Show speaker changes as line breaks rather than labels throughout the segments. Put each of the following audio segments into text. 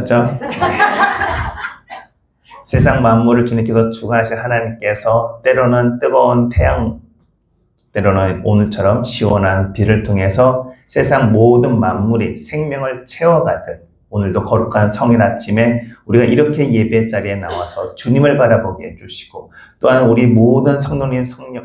아셨죠? 세상 만물을 주님께서 주관하신 하나님께서 때로는 뜨거운 태양, 때로는 오늘처럼 시원한 비를 통해서 세상 모든 만물이 생명을 채워가듯 오늘도 거룩한 성일 아침에 우리가 이렇게 예배 자리에 나와서 주님을 바라보게 해주시고, 또한 우리 모든 성도님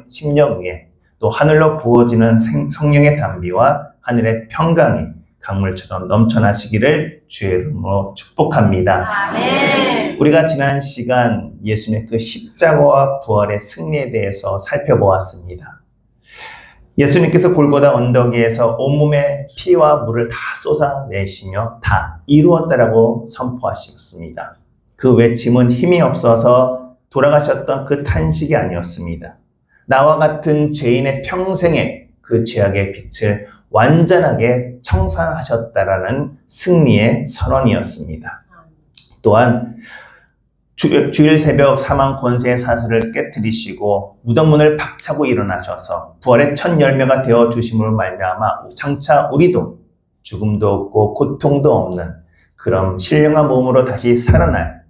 심령 위에 또 하늘로 부어지는 성령의 담비와 하늘의 평강이 강물처럼 넘쳐나시기를 주의 이름으로 축복합니다. 아멘. 우리가 지난 시간 예수님의 그 십자가와 부활의 승리에 대해서 살펴보았습니다. 예수님께서 골고다 언덕 위에서 온몸에 피와 물을 다 쏟아내시며 다 이루었다라고 선포하셨습니다. 그 외침은 힘이 없어서 돌아가셨던 그 탄식이 아니었습니다. 나와 같은 죄인의 평생의 그 죄악의 빛을 완전하게 청산하셨다라는 승리의 선언이었습니다. 또한 주일 새벽 사망 권세의 사슬을 깨뜨리시고 무덤문을 박차고 일어나셔서 부활의 첫 열매가 되어 주심으로 말미암아 장차 우리도 죽음도 없고 고통도 없는 그런 신령한 몸으로 다시 살아날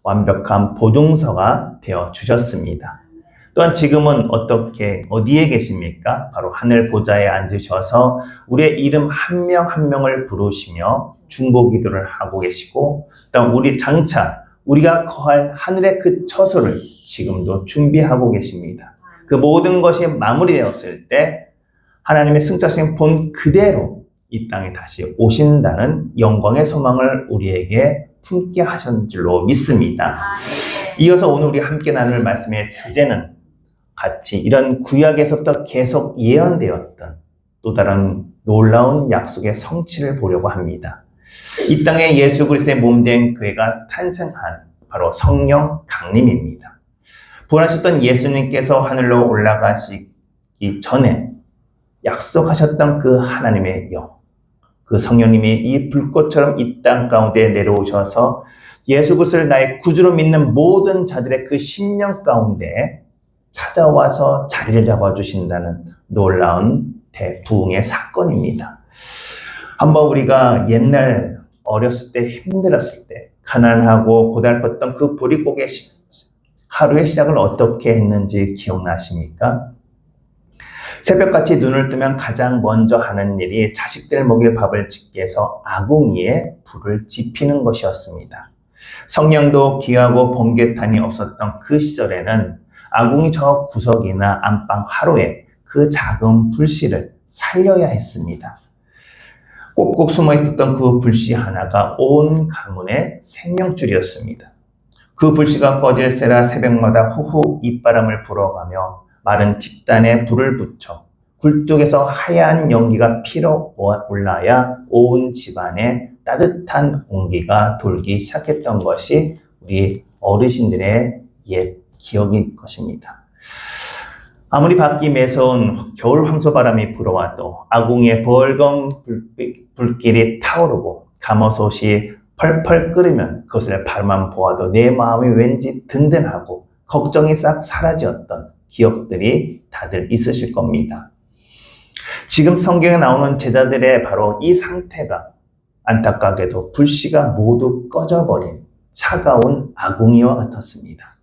완벽한 보증서가 되어 주셨습니다. 또한 지금은 어디에 계십니까? 바로 하늘 보좌에 앉으셔서 우리의 이름 한 명 한 명을 부르시며 중보 기도를 하고 계시고, 또한 우리 장차 우리가 거할 하늘의 그 처소를 지금도 준비하고 계십니다. 그 모든 것이 마무리되었을 때 하나님의 승자신 본 그대로 이 땅에 다시 오신다는 영광의 소망을 우리에게 품게 하신 줄로 믿습니다. 이어서 오늘 우리 함께 나눌 말씀의 주제는 같이 이런 구약에서부터 계속 예언되었던 또 다른 놀라운 약속의 성취를 보려고 합니다. 이 땅에 예수 그리스도의 몸된 교회가 탄생한 바로 성령 강림입니다. 부활하셨던 예수님께서 하늘로 올라가시기 전에 약속하셨던 그 하나님의 영, 그 성령님이 이 불꽃처럼 이 땅 가운데 내려오셔서 예수 그리스도를 나의 구주로 믿는 모든 자들의 그 심령 가운데 찾아와서 자리를 잡아주신다는 놀라운 대부흥의 사건입니다. 한번 우리가 옛날 어렸을 때 힘들었을 때 가난하고 고달팠던 그 보릿고개 하루의 시작을 어떻게 했는지 기억나십니까? 새벽같이 눈을 뜨면 가장 먼저 하는 일이 자식들 먹일 밥을 짓기 위해서 아궁이에 불을 지피는 것이었습니다. 성냥도 귀하고 번개탄이 없었던 그 시절에는 아궁이 저 구석이나 안방 하루에 그 작은 불씨를 살려야 했습니다. 꼭꼭 숨어 있었던 그 불씨 하나가 온 가문의 생명줄이었습니다. 그 불씨가 꺼질새라 새벽마다 후후 입바람을 불어가며 마른 집단에 불을 붙여 굴뚝에서 하얀 연기가 피러 올라야 온 집안에 따뜻한 온기가 돌기 시작했던 것이 우리 어르신들의 옛 기억일 것입니다. 아무리 밖이 매서운 겨울 황소바람이 불어와도 아궁이에 벌건 불길이 타오르고 가마솥이 펄펄 끓으면 그것을 바라만 보아도 내 마음이 왠지 든든하고 걱정이 싹 사라졌던 기억들이 다들 있으실 겁니다. 지금 성경에 나오는 제자들의 바로 이 상태가 안타깝게도 불씨가 모두 꺼져버린 차가운 아궁이와 같았습니다.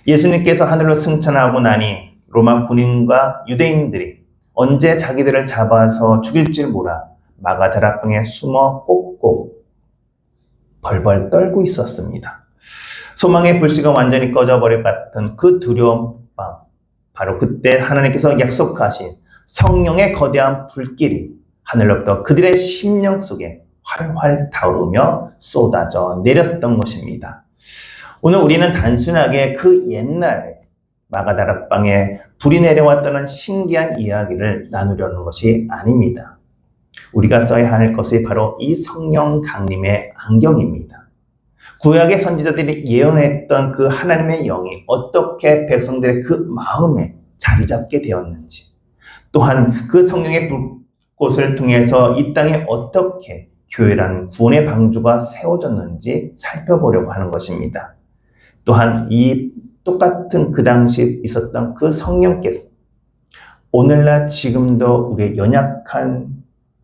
예수님께서 하늘로 승천하고 나니 로마 군인과 유대인들이 언제 자기들을 잡아서 죽일 줄 몰라 마가다락방에 숨어 꼭꼭 벌벌 떨고 있었습니다. 소망의 불씨가 완전히 꺼져버릴 것 같은 그 두려움 밤, 바로 그때 하나님께서 약속하신 성령의 거대한 불길이 하늘로부터 그들의 심령 속에 활활 타오르며 쏟아져 내렸던 것입니다. 오늘 우리는 단순하게 그 옛날에 마가다락방에 불이 내려왔다는 신기한 이야기를 나누려는 것이 아닙니다. 우리가 써야 할 것이 바로 이 성령 강림의 안경입니다. 구약의 선지자들이 예언했던 그 하나님의 영이 어떻게 백성들의 그 마음에 자리 잡게 되었는지, 또한 그 성령의 불꽃을 통해서 이 땅에 어떻게 교회라는 구원의 방주가 세워졌는지 살펴보려고 하는 것입니다. 또한 이 똑같은 그 당시 있었던 그 성령께서 오늘날 지금도 우리의 연약한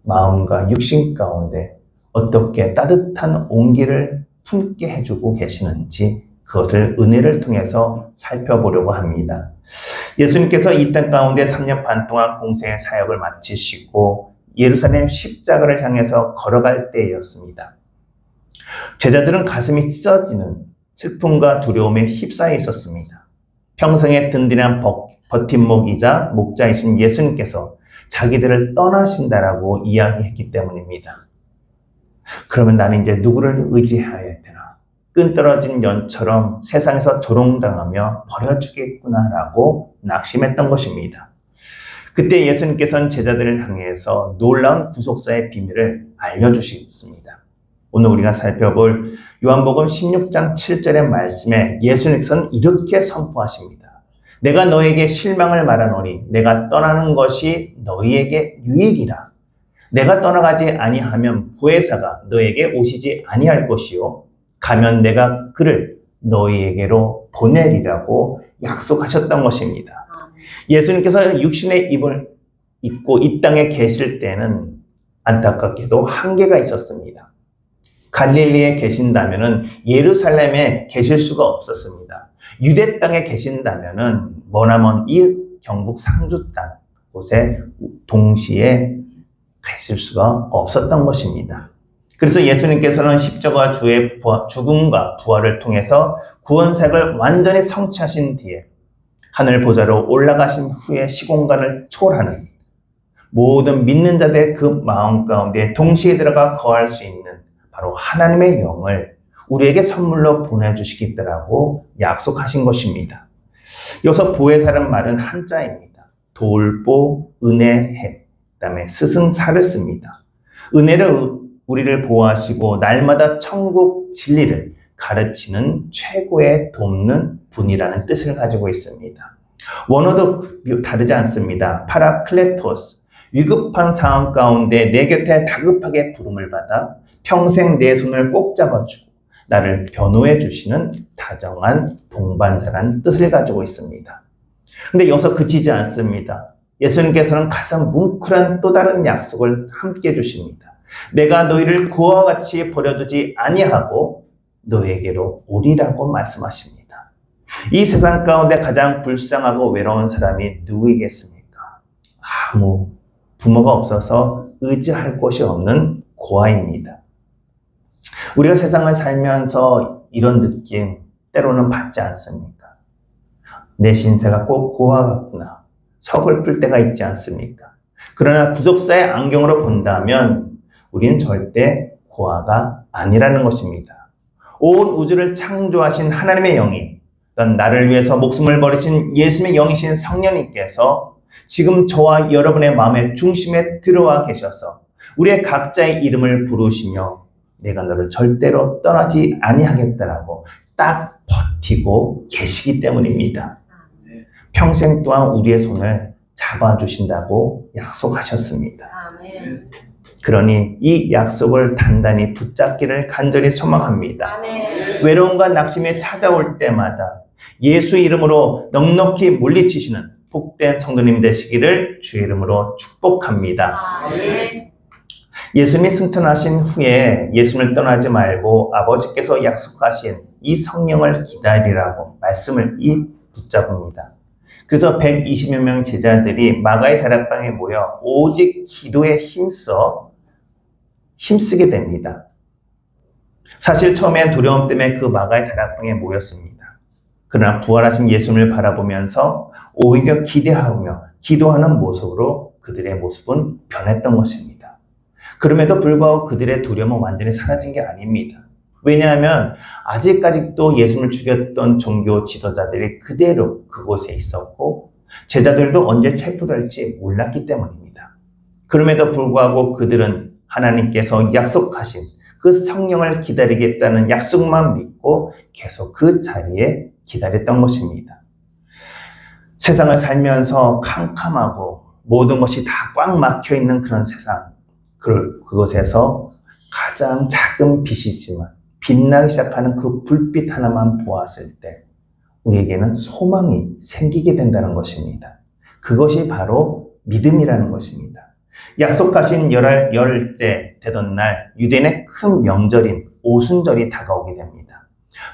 마음과 육신 가운데 어떻게 따뜻한 온기를 품게 해주고 계시는지 그것을 은혜를 통해서 살펴보려고 합니다. 예수님께서 이 땅 가운데 3년 반 동안 공생의 사역을 마치시고 예루살렘 십자가를 향해서 걸어갈 때였습니다. 제자들은 가슴이 찢어지는 슬픔과 두려움에 휩싸여 있었습니다. 평생의 든든한 버팀목이자 목자이신 예수님께서 자기들을 떠나신다라고 이야기했기 때문입니다. 그러면 나는 이제 누구를 의지해야 되나? 끈떨어진 연처럼 세상에서 조롱당하며 버려주겠구나라고 낙심했던 것입니다. 그때 예수님께서는 제자들을 향해서 놀라운 구속사의 비밀을 알려주셨습니다. 오늘 우리가 살펴볼 요한복음 16장 7절의 말씀에 예수님께서는 이렇게 선포하십니다. 내가 너에게 실망을 말하노니 내가 떠나는 것이 너희에게 유익이라. 내가 떠나가지 아니하면 보혜사가 너에게 오시지 아니할 것이요 가면 내가 그를 너희에게로 보내리라고 약속하셨던 것입니다. 예수님께서 육신의 입을 입고 이 땅에 계실 때는 안타깝게도 한계가 있었습니다. 갈릴리에 계신다면 예루살렘에 계실 수가 없었습니다. 유대 땅에 계신다면 머나먼 이 경북 상주 땅 곳에 동시에 계실 수가 없었던 것입니다. 그래서 예수님께서는 십자가 주의 죽음과 부활을 통해서 구원사역을 완전히 성취하신 뒤에 하늘 보좌로 올라가신 후에 시공간을 초월하는 모든 믿는 자들의 그 마음 가운데 동시에 들어가 거할 수 있는 바로 하나님의 영을 우리에게 선물로 보내주시겠다라고 약속하신 것입니다. 여기서 보혜사라는 말은 한자입니다. 돌보, 은혜해, 그 다음에 스승사를 씁니다. 은혜를 우리를 보호하시고 날마다 천국 진리를 가르치는 최고의 돕는 분이라는 뜻을 가지고 있습니다. 원어도 다르지 않습니다. 파라클레토스, 위급한 상황 가운데 내 곁에 다급하게 부름을 받아 평생 내 손을 꼭 잡아주고 나를 변호해 주시는 다정한 동반자라는 뜻을 가지고 있습니다. 근데 여기서 그치지 않습니다. 예수님께서는 가슴 뭉클한 또 다른 약속을 함께 해주십니다. 내가 너희를 그와 같이 버려두지 아니하고 너에게로 오리라고 말씀하십니다. 이 세상 가운데 가장 불쌍하고 외로운 사람이 누구이겠습니까? 아무 부모가 없어서 의지할 곳이 없는 고아입니다. 우리가 세상을 살면서 이런 느낌 때로는 받지 않습니까? 내 신세가 꼭 고아 같구나. 서글플 때가 있지 않습니까? 그러나 구속사의 안경으로 본다면 우리는 절대 고아가 아니라는 것입니다. 온 우주를 창조하신 하나님의 영이 나를 위해서 목숨을 버리신 예수님의 영이신 성령님께서 지금 저와 여러분의 마음의 중심에 들어와 계셔서 우리의 각자의 이름을 부르시며 내가 너를 절대로 떠나지 아니하겠다라고 딱 버티고 계시기 때문입니다. 평생 동안 우리의 손을 잡아주신다고 약속하셨습니다. 그러니 이 약속을 단단히 붙잡기를 간절히 소망합니다. 외로움과 낙심이 찾아올 때마다 예수 이름으로 넉넉히 물리치시는 복된 성도님 되시기를 주의 이름으로 축복합니다. 예수님이 승천하신 후에 예수님을 떠나지 말고 아버지께서 약속하신 이 성령을 기다리라고 말씀을 붙잡습니다. 그래서 120여 명 제자들이 마가의 다락방에 모여 오직 기도에 힘쓰게 됩니다. 사실 처음엔 두려움 때문에 그 마가의 다락방에 모였습니다. 그러나 부활하신 예수님을 바라보면서 오히려 기대하며 기도하는 모습으로 그들의 모습은 변했던 것입니다. 그럼에도 불구하고 그들의 두려움은 완전히 사라진 게 아닙니다. 왜냐하면 아직까지도 예수님을 죽였던 종교 지도자들이 그대로 그곳에 있었고 제자들도 언제 체포될지 몰랐기 때문입니다. 그럼에도 불구하고 그들은 하나님께서 약속하신 그 성령을 기다리겠다는 약속만 믿고 계속 그 자리에 기다렸던 것입니다. 세상을 살면서 캄캄하고 모든 것이 다 꽉 막혀 있는 그런 세상, 그곳에서 가장 작은 빛이지만 빛나기 시작하는 그 불빛 하나만 보았을 때 우리에게는 소망이 생기게 된다는 것입니다. 그것이 바로 믿음이라는 것입니다. 약속하신 열흘째 되던 날 유대인의 큰 명절인 오순절이 다가오게 됩니다.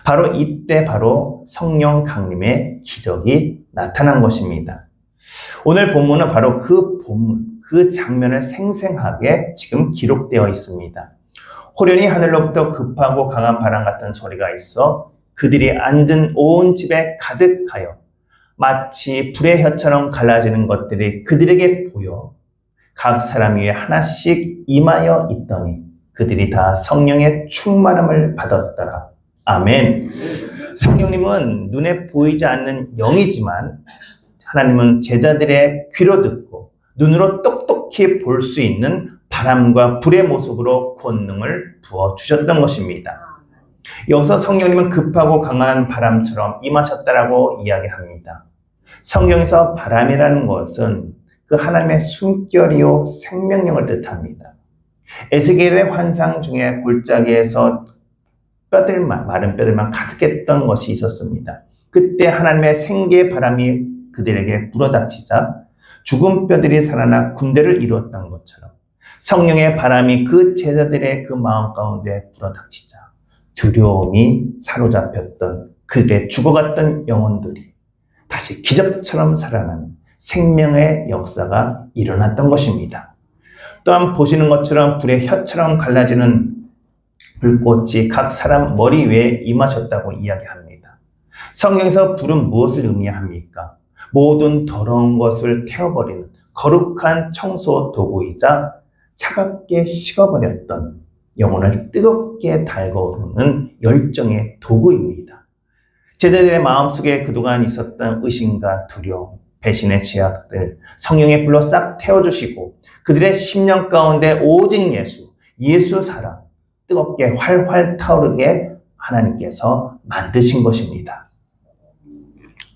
바로 이때 바로 성령 강림의 기적이 나타난 것입니다. 오늘 본문은 바로 그 장면을 생생하게 지금 기록되어 있습니다. 호련히 하늘로부터 급하고 강한 바람 같은 소리가 있어 그들이 앉은 온 집에 가득하여 마치 불의 혀처럼 갈라지는 것들이 그들에게 보여 각 사람 위에 하나씩 임하여 있더니 그들이 다 성령의 충만함을 받았더라. 아멘. 성령님은 눈에 보이지 않는 영이지만 하나님은 제자들의 귀로 듣고 눈으로 똑똑히 볼 수 있는 바람과 불의 모습으로 권능을 부어주셨던 것입니다. 여기서 성령님은 급하고 강한 바람처럼 임하셨다라고 이야기합니다. 성령에서 바람이라는 것은 그 하나님의 숨결이요 생명력을 뜻합니다. 에스겔의 환상 중에 골짜기에서 마른 뼈들만 가득했던 것이 있었습니다. 그때 하나님의 생기의 바람이 그들에게 불어닥치자 죽은 뼈들이 살아나 군대를 이루었던 것처럼 성령의 바람이 그 제자들의 그 마음 가운데 불어닥치자 두려움이 사로잡혔던 그들의 죽어갔던 영혼들이 다시 기적처럼 살아나는 생명의 역사가 일어났던 것입니다. 또한 보시는 것처럼 불의 혀처럼 갈라지는 불꽃이 각 사람 머리 위에 임하셨다고 이야기합니다. 성경에서 불은 무엇을 의미합니까? 모든 더러운 것을 태워버리는 거룩한 청소 도구이자 차갑게 식어버렸던 영혼을 뜨겁게 달궈오르는 열정의 도구입니다. 제자들의 마음속에 그동안 있었던 의심과 두려움, 배신의 죄악들 성령의 불로 싹 태워주시고 그들의 심령 가운데 오직 예수 사랑 뜨겁게 활활 타오르게 하나님께서 만드신 것입니다.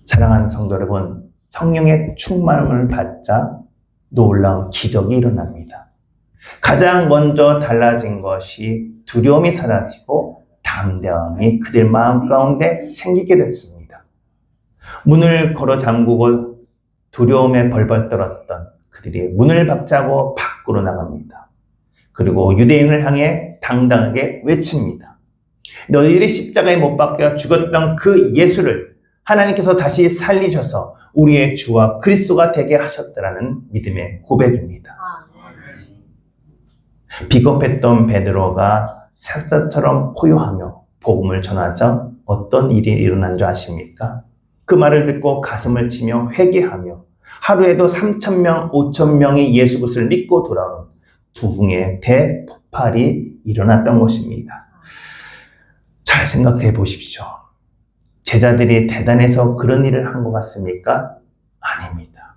사랑하는 성도 여러분, 성령의 충만함을 받자 놀라운 기적이 일어납니다. 가장 먼저 달라진 것이 두려움이 사라지고 담대함이 그들 마음 가운데 생기게 됐습니다. 문을 걸어 잠그고 두려움에 벌벌 떨었던 그들이 문을 박차고 밖으로 나갑니다. 그리고 유대인을 향해 당당하게 외칩니다. 너희들이 십자가에 못 박혀 죽었던 그 예수를 하나님께서 다시 살리셔서 우리의 주와 그리스도가 되게 하셨다라는 믿음의 고백입니다. 비겁했던 베드로가 사자처럼 포효하며 복음을 전하자 어떤 일이 일어난 줄 아십니까? 그 말을 듣고 가슴을 치며 회개하며 하루에도 3,000명, 5,000명이 예수 그리스도를 믿고 돌아오는 부흥의 대폭발이 일어났던 것입니다. 잘 생각해 보십시오. 제자들이 대단해서 그런 일을 한 것 같습니까? 아닙니다.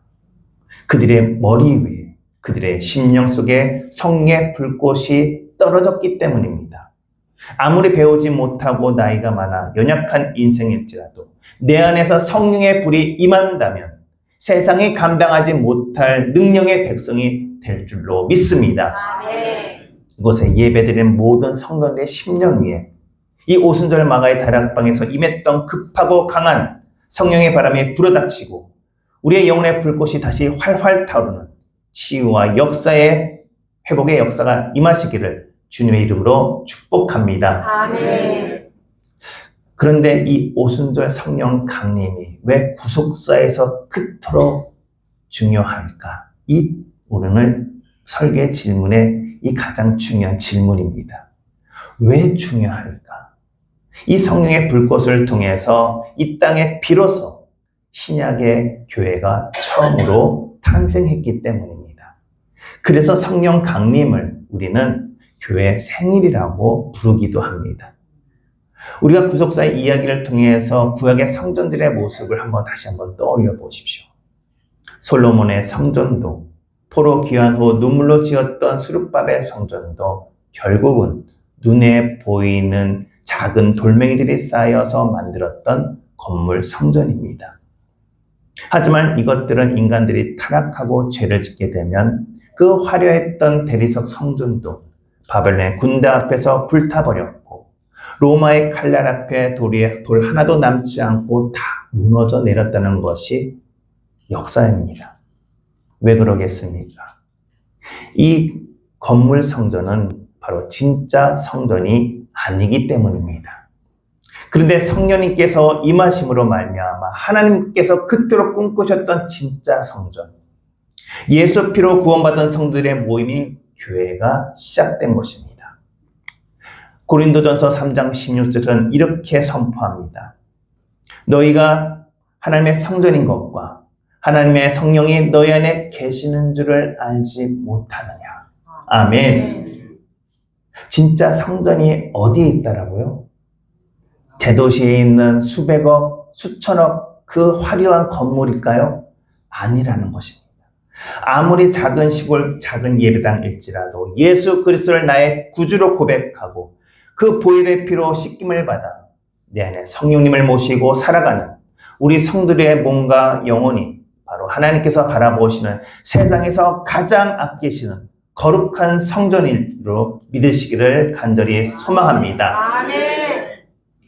그들의 머리 위에, 그들의 심령 속에 성령의 불꽃이 떨어졌기 때문입니다. 아무리 배우지 못하고 나이가 많아 연약한 인생일지라도 내 안에서 성령의 불이 임한다면 세상이 감당하지 못할 능력의 백성이 될 줄로 믿습니다. 이곳에 예배드린 모든 성도들의 심령 위에 이 오순절 마가의 다락방에서 임했던 급하고 강한 성령의 바람이 불어닥치고 우리의 영혼의 불꽃이 다시 활활 타오르는 치유와 역사의 회복의 역사가 임하시기를 주님의 이름으로 축복합니다. 아멘. 그런데 이 오순절 성령 강림이 왜 구속사에서 그토록 중요할까? 이 오늘 설계 질문의 이 가장 중요한 질문입니다. 왜 중요할까? 이 성령의 불꽃을 통해서 이 땅에 비로소 신약의 교회가 처음으로 탄생했기 때문입니다. 그래서 성령 강림을 우리는 교회 생일이라고 부르기도 합니다. 우리가 구속사의 이야기를 통해서 구약의 성전들의 모습을 다시 한번 떠올려 보십시오. 솔로몬의 성전도, 포로 귀환 후 눈물로 지었던 수룹밥의 성전도 결국은 눈에 보이는 작은 돌멩이들이 쌓여서 만들었던 건물 성전입니다. 하지만 이것들은 인간들이 타락하고 죄를 짓게 되면 그 화려했던 대리석 성전도 바벨론의 군대 앞에서 불타버렸고 로마의 칼날 앞에 돌 하나도 남지 않고 다 무너져 내렸다는 것이 역사입니다. 왜 그러겠습니까? 이 건물 성전은 바로 진짜 성전이 아니기 때문입니다. 그런데 성령님께서 임하심으로 말미암아 하나님께서 그토록 꿈꾸셨던 진짜 성전, 예수 피로 구원받은 성들의 모임인 교회가 시작된 것입니다. 고린도전서 3장 16절은 이렇게 선포합니다. 너희가 하나님의 성전인 것과 하나님의 성령이 너희 안에 계시는 줄을 알지 못하느냐. 아멘. 진짜 성전이 어디에 있다라고요? 대도시에 있는 수백억, 수천억 그 화려한 건물일까요? 아니라는 것입니다. 아무리 작은 시골, 작은 예배당일지라도 예수 그리스도를 나의 구주로 고백하고 그 보혈의 피로 씻김을 받아 내 안에 성령님을 모시고 살아가는 우리 성들의 몸과 영혼이 바로 하나님께서 바라보시는 세상에서 가장 아끼시는 거룩한 성전으로 믿으시기를 간절히 소망합니다. 아멘.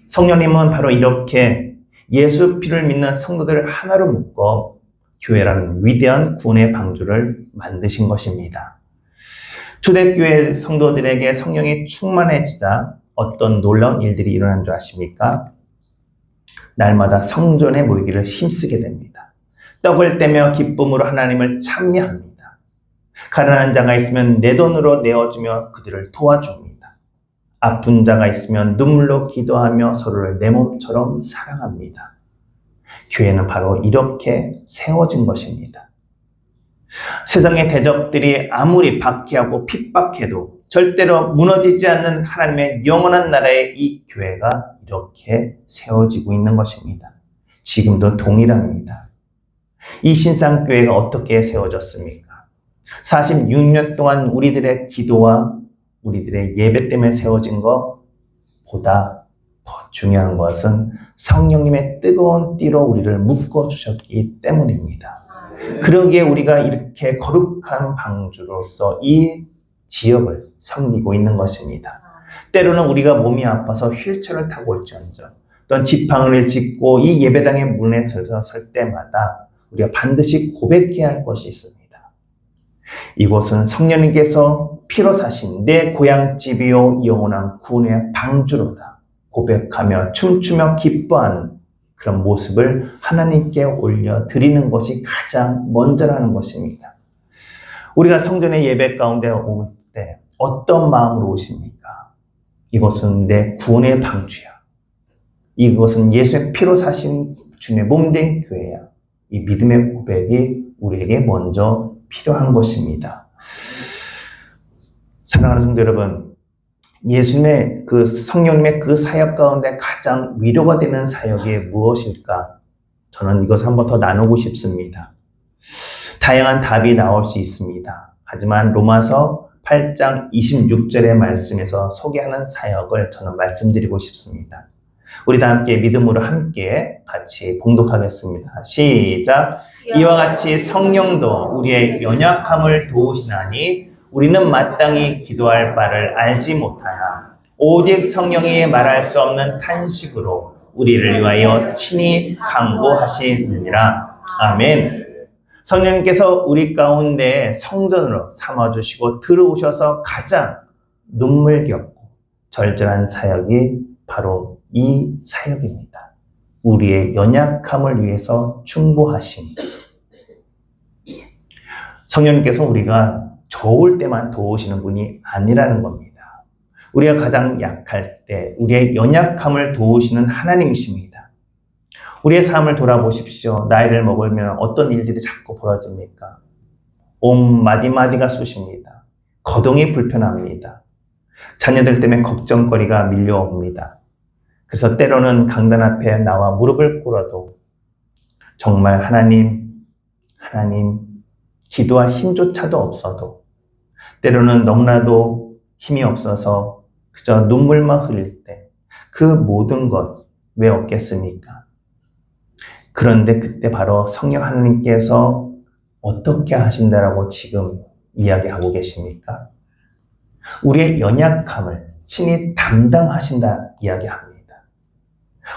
성령님은 바로 이렇게 예수 피를 믿는 성도들을 하나로 묶어 교회라는 위대한 구원의 방주를 만드신 것입니다. 초대교회 성도들에게 성령이 충만해지자 어떤 놀라운 일들이 일어난 줄 아십니까? 날마다 성전에 모이기를 힘쓰게 됩니다. 떡을 떼며 기쁨으로 하나님을 찬미합니다. 가난한 자가 있으면 내 돈으로 내어주며 그들을 도와줍니다. 아픈 자가 있으면 눈물로 기도하며 서로를 내 몸처럼 사랑합니다. 교회는 바로 이렇게 세워진 것입니다. 세상의 대적들이 아무리 박해하고 핍박해도 절대로 무너지지 않는 하나님의 영원한 나라의 이 교회가 이렇게 세워지고 있는 것입니다. 지금도 동일합니다. 이 신상교회가 어떻게 세워졌습니까? 46년 동안 우리들의 기도와 우리들의 예배 때문에 세워진 것보다 더 중요한 것은 성령님의 뜨거운 띠로 우리를 묶어주셨기 때문입니다. 그러기에 우리가 이렇게 거룩한 방주로서 이 지역을 섬기고 있는 것입니다. 때로는 우리가 몸이 아파서 휠체어를 타고 올지언정 또는 지팡이를 짚고 이 예배당의 문에 설 때마다 우리가 반드시 고백해야 할 것이 있습니다. 이곳은 성령님께서 피로 사신 내 고향집이요 영원한 구원의 방주로다 고백하며 춤추며 기뻐하는 그런 모습을 하나님께 올려드리는 것이 가장 먼저라는 것입니다. 우리가 성전의 예배 가운데 올 때 어떤 마음으로 오십니까? 이것은 내 구원의 방주야. 이것은 예수의 피로 사신 주님의 몸된 교회야. 이 믿음의 고백이 우리에게 먼저 필요한 것입니다. 사랑하는 성도 여러분, 예수님의 그 성령님의 그 사역 가운데 가장 위로가 되는 사역이 무엇일까? 저는 이것을 한번 더 나누고 싶습니다. 다양한 답이 나올 수 있습니다. 하지만 로마서 8장 26절의 말씀에서 소개하는 사역을 저는 말씀드리고 싶습니다. 우리 다 함께 믿음으로 함께 같이 봉독하겠습니다. 시작! 이와 같이 성령도 우리의 연약함을 도우시나니 우리는 마땅히 기도할 바를 알지 못하나 오직 성령이 말할 수 없는 탄식으로 우리를 위하여 친히 간구하시느니라. 아멘. 성령님께서 우리 가운데 성전으로 삼아주시고 들어오셔서 가장 눈물겹고 절절한 사역이 바로 이 사역입니다. 우리의 연약함을 위해서 충고하심. 성령님께서 우리가 좋을 때만 도우시는 분이 아니라는 겁니다. 우리가 가장 약할 때 우리의 연약함을 도우시는 하나님이십니다. 우리의 삶을 돌아보십시오. 나이를 먹으면 어떤 일들이 자꾸 벌어집니까? 온 마디마디가 쑤십니다. 거동이 불편합니다. 자녀들 때문에 걱정거리가 밀려옵니다. 그래서 때로는 강단 앞에 나와 무릎을 꿇어도 정말 하나님, 기도할 힘조차도 없어도 때로는 너무나도 힘이 없어서 그저 눈물만 흘릴 때 그 모든 것 왜 없겠습니까? 그런데 그때 바로 성령 하나님께서 어떻게 하신다라고 지금 이야기하고 계십니까? 우리의 연약함을 친히 담당하신다 이야기합니다.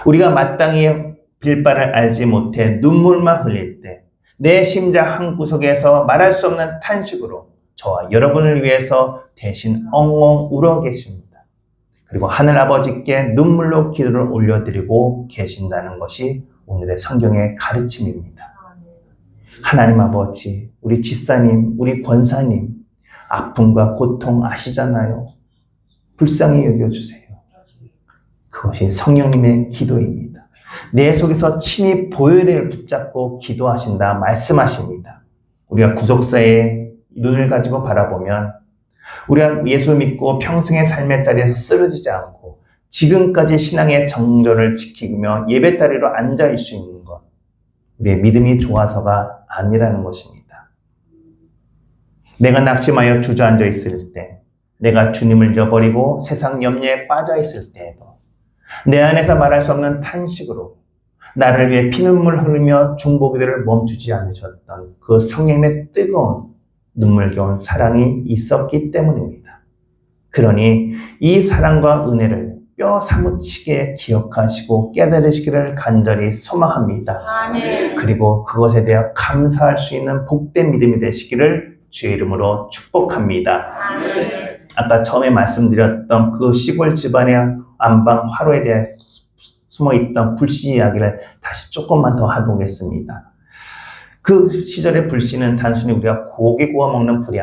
우리가 마땅히 빌 바를 알지 못해 눈물만 흘릴 때 내 심장 한구석에서 말할 수 없는 탄식으로 저와 여러분을 위해서 대신 엉엉 울어 계십니다. 그리고 하늘 아버지께 눈물로 기도를 올려드리고 계신다는 것이 오늘의 성경의 가르침입니다. 하나님 아버지, 우리 집사님, 우리 권사님, 아픔과 고통 아시잖아요. 불쌍히 여겨주세요. 그것이 성령님의 기도입니다. 내 속에서 친히 보혈을 붙잡고 기도하신다 말씀하십니다. 우리가 구속사의 눈을 가지고 바라보면 우리가 예수 믿고 평생의 삶의 자리에서 쓰러지지 않고 지금까지 신앙의 정절을 지키며 예배 자리로 앉아 있을 수 있는 것, 우리의 믿음이 좋아서가 아니라는 것입니다. 내가 낙심하여 주저앉아 있을 때, 내가 주님을 잃어버리고 세상 염려에 빠져 있을 때에도 내 안에서 말할 수 없는 탄식으로 나를 위해 피눈물 흘리며 중보기도를 멈추지 않으셨던 그 성령의 뜨거운 눈물겨운 사랑이 있었기 때문입니다. 그러니 이 사랑과 은혜를 뼈 사무치게 기억하시고 깨달으시기를 간절히 소망합니다. 아멘. 그리고 그것에 대해 감사할 수 있는 복된 믿음이 되시기를 주의 이름으로 축복합니다. 아멘. 아까 처음에 말씀드렸던 그 시골 집안의 안방 화로에 대해 숨어있던 불씨 이야기를 다시 조금만 더 해보겠습니다. 그 시절의 불씨는 단순히 우리가 고기 구워 먹는 불이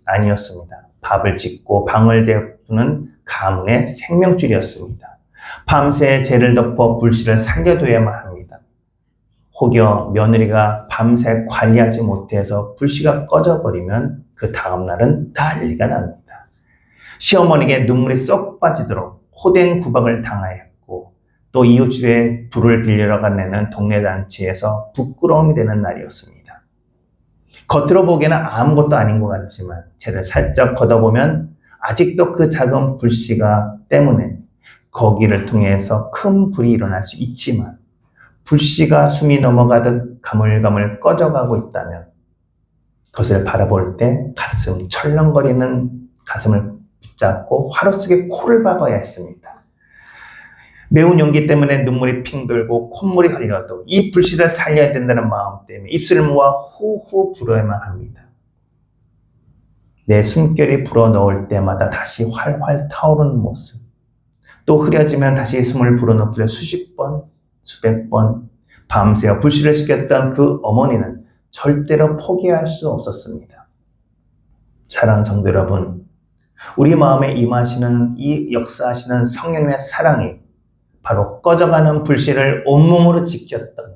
아니었습니다. 밥을 짓고 방을 데우는 가문의 생명줄이었습니다. 밤새 재를 덮어 불씨를 살려둬야만 합니다. 혹여 며느리가 밤새 관리하지 못해서 불씨가 꺼져버리면 그 다음날은 난리가 납니다. 시어머니에게 눈물이 쏙 빠지도록 호된 구박을 당하였고 또 이웃집에 불을 빌리러 가내는 동네 잔치에서 부끄러움이 되는 날이었습니다. 겉으로 보기에는 아무것도 아닌 것 같지만 재를 살짝 걷어보면 아직도 그 작은 불씨가 때문에 거기를 통해서 큰 불이 일어날 수 있지만 불씨가 숨이 넘어가듯 가물가물 꺼져가고 있다면 그것을 바라볼 때 가슴 철렁거리는 가슴을 붙잡고 화로 속에 코를 박아야 했습니다. 매운 연기 때문에 눈물이 핑 돌고 콧물이 흘려도 이 불씨를 살려야 된다는 마음 때문에 입술을 모아 후후 불어야만 합니다. 내 숨결이 불어넣을 때마다 다시 활활 타오르는 모습, 또 흐려지면 다시 숨을 불어넣기를 수십 번, 수백 번 밤새워 불씨를 지켰던 그 어머니는 절대로 포기할 수 없었습니다. 사랑하는 성도 여러분, 우리 마음에 임하시는 이 역사하시는 성령의 사랑이 바로 꺼져가는 불씨를 온몸으로 지켰던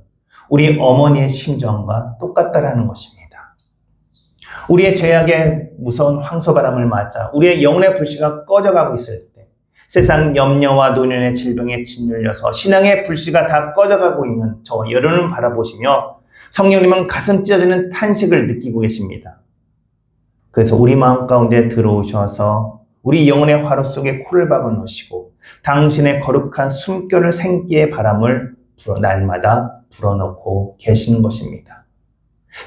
우리 어머니의 심정과 똑같다라는 것입니다. 우리의 죄악의 무서운 황소바람을 맞아 우리의 영혼의 불씨가 꺼져가고 있을 때 세상 염려와 노년의 질병에 짓눌려서 신앙의 불씨가 다 꺼져가고 있는 저와 여러분을 바라보시며 성령님은 가슴 찢어지는 탄식을 느끼고 계십니다. 그래서 우리 마음 가운데 들어오셔서 우리 영혼의 화로 속에 코를 박아 놓으시고 당신의 거룩한 숨결을 생기의 바람을 날마다 불어넣고 계시는 것입니다.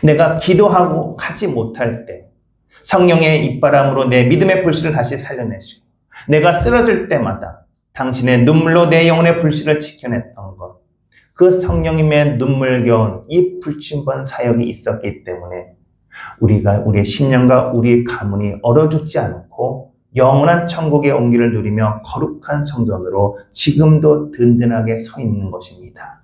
내가 기도하고 하지 못할 때 성령의 입바람으로 내 믿음의 불씨를 다시 살려내시고 내가 쓰러질 때마다 당신의 눈물로 내 영혼의 불씨를 지켜냈던 것, 그 성령님의 눈물겨운 이 불침번 사역이 있었기 때문에 우리가 우리의 심령과 우리의 가문이 얼어 죽지 않고 영원한 천국의 온기를 누리며 거룩한 성전으로 지금도 든든하게 서 있는 것입니다.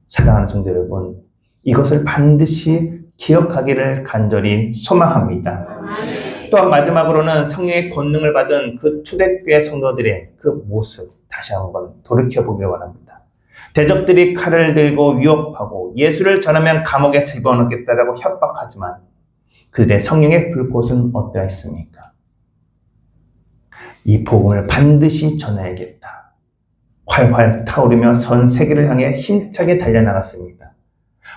사랑하는 성도 여러분, 이것을 반드시 기억하기를 간절히 소망합니다. 또한 마지막으로는 성령의 권능을 받은 그 초대교회 성도들의 그 모습 다시 한번 돌이켜보길 원합니다. 대적들이 칼을 들고 위협하고 예수를 전하면 감옥에 집어넣겠다라고 협박하지만 그들의 성령의 불꽃은 어떠했습니까? 이 복음을 반드시 전해야겠다. 활활 타오르며 전 세계를 향해 힘차게 달려나갔습니다.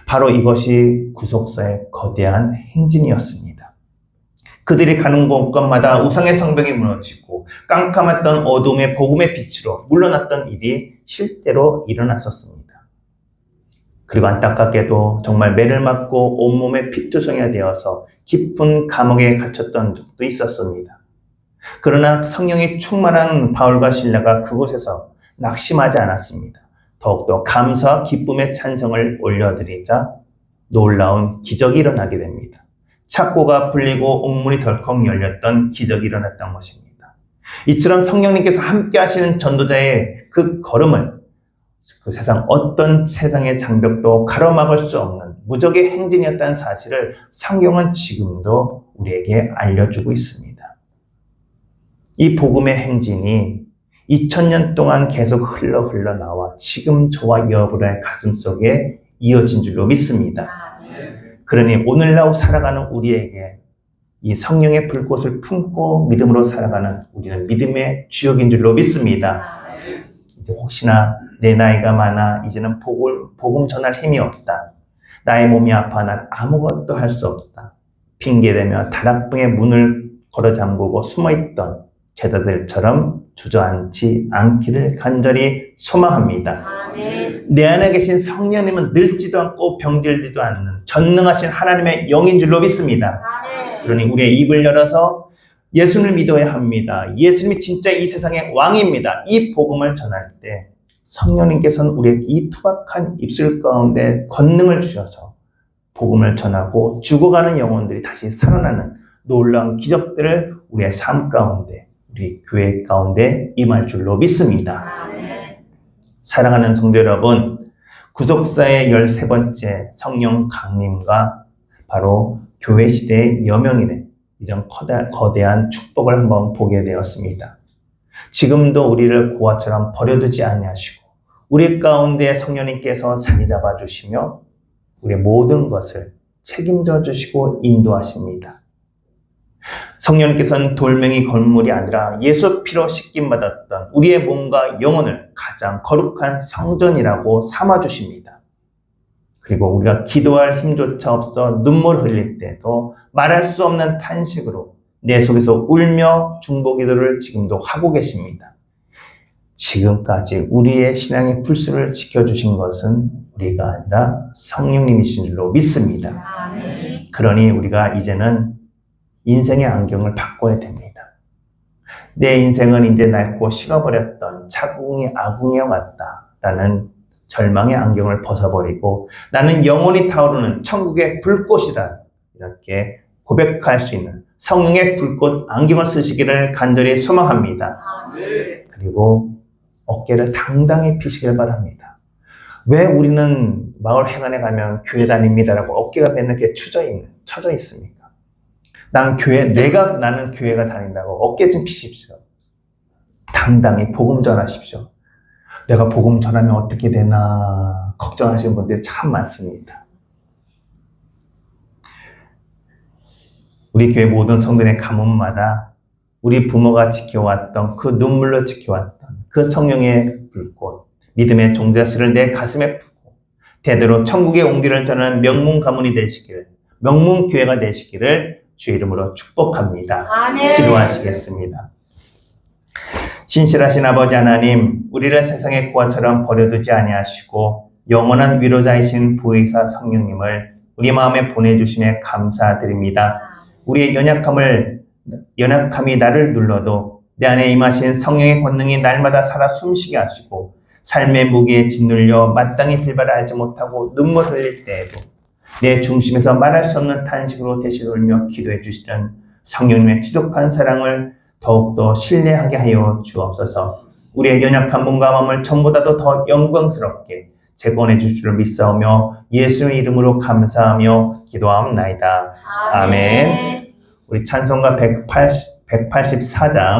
바로 이것이 구속사의 거대한 행진이었습니다. 그들이 가는 곳곳마다 우상의 성벽이 무너지고 깜깜했던 어둠의 복음의 빛으로 물러났던 일이 실제로 일어났었습니다. 그리고 안타깝게도 정말 매를 맞고 온몸에 피투성이가 되어서 깊은 감옥에 갇혔던 적도 있었습니다. 그러나 성령이 충만한 바울과 실라가 그곳에서 낙심하지 않았습니다. 더욱더 감사와 기쁨의 찬성을 올려드리자 놀라운 기적이 일어나게 됩니다. 착고가 풀리고 옥문이 덜컥 열렸던 기적이 일어났던 것입니다. 이처럼 성령님께서 함께 하시는 전도자의 그 걸음을 그 세상 어떤 세상의 장벽도 가로막을 수 없는 무적의 행진이었다는 사실을 성경은 지금도 우리에게 알려주고 있습니다. 이 복음의 행진이 2000년 동안 계속 흘러 나와 지금 저와 여러분의 가슴 속에 이어진 줄로 믿습니다. 그러니 오늘날 살아가는 우리에게 이 성령의 불꽃을 품고 믿음으로 살아가는 우리는 믿음의 주역인 줄로 믿습니다. 이제 혹시나 내 나이가 많아 이제는 복음 전할 힘이 없다. 나의 몸이 아파 난 아무것도 할 수 없다. 핑계대며 다락방의 문을 걸어 잠그고 숨어있던 제자들처럼 주저앉지 않기를 간절히 소망합니다. 내 안에 계신 성령님은 늙지도 않고 병들지도 않는 전능하신 하나님의 영인 줄로 믿습니다. 그러니 우리의 입을 열어서 예수를 믿어야 합니다. 예수님이 진짜 이 세상의 왕입니다. 이 복음을 전할 때 성령님께서는 우리에게 이 투박한 입술 가운데 권능을 주셔서 복음을 전하고 죽어가는 영혼들이 다시 살아나는 놀라운 기적들을 우리의 삶 가운데 우리 교회 가운데 임할 줄로 믿습니다. 사랑하는 성도 여러분, 구속사의 13번째 성령 강림과 바로 교회 시대의 여명이네 이런 거대한 축복을 한번 보게 되었습니다. 지금도 우리를 고아처럼 버려두지 아니하시고 우리 가운데 성령님께서 자리 잡아주시며 우리의 모든 것을 책임져 주시고 인도하십니다. 성령님께서는 돌멩이 건물이 아니라 예수 피로 씻김받았던 우리의 몸과 영혼을 가장 거룩한 성전이라고 삼아주십니다. 그리고 우리가 기도할 힘조차 없어 눈물 흘릴 때도 말할 수 없는 탄식으로 내 속에서 울며 중보기도를 지금도 하고 계십니다. 지금까지 우리의 신앙의 풀수를 지켜주신 것은 우리가 아니라 성령님이신 줄로 믿습니다. 그러니 우리가 이제는 인생의 안경을 바꿔야 됩니다. 내 인생은 이제 낡고 식어버렸던 차궁이 아궁이와 같다라는 절망의 안경을 벗어버리고 나는 영원히 타오르는 천국의 불꽃이다 이렇게 고백할 수 있는 성령의 불꽃 안경을 쓰시기를 간절히 소망합니다. 그리고 어깨를 당당히 펴시길 바랍니다. 왜 우리는 마을 회관에 가면 교회 다닙니다라고 어깨가 맨날 이렇게 처져 있습니까? 나는 교회가 다닌다고 어깨 좀 피십시오. 당당히 복음 전하십시오. 내가 복음 전하면 어떻게 되나 걱정하시는 분들이 참 많습니다. 우리 교회 모든 성도의 가문마다 우리 부모가 지켜왔던 그 눈물로 지켜왔던 그 성령의 불꽃, 믿음의 종자씨를 내 가슴에 품고 대대로 천국의 온기를 전하는 명문 가문이 되시기를, 명문 교회가 되시기를 주의 이름으로 축복합니다. 아멘. 기도하시겠습니다. 신실하신 아버지 하나님, 우리를 세상의 고아처럼 버려두지 아니하시고 영원한 위로자이신 보혜사 성령님을 우리 마음에 보내주심에 감사드립니다. 우리의 연약함이 나를 눌러도 내 안에 임하신 성령의 권능이 날마다 살아 숨쉬게 하시고 삶의 무게에 짓눌려 마땅히 빌바를 알지 못하고 눈물 흘릴 때에도 내 중심에서 말할 수 없는 탄식으로 대신 울며 기도해 주시는 성령님의 지독한 사랑을 더욱더 신뢰하게 하여 주옵소서. 우리의 연약한 몸과 마음을 전보다도 더 영광스럽게 재건해 주실 줄 믿사오며 예수의 이름으로 감사하며 기도하옵나이다. 아멘. 우리 찬송가 184장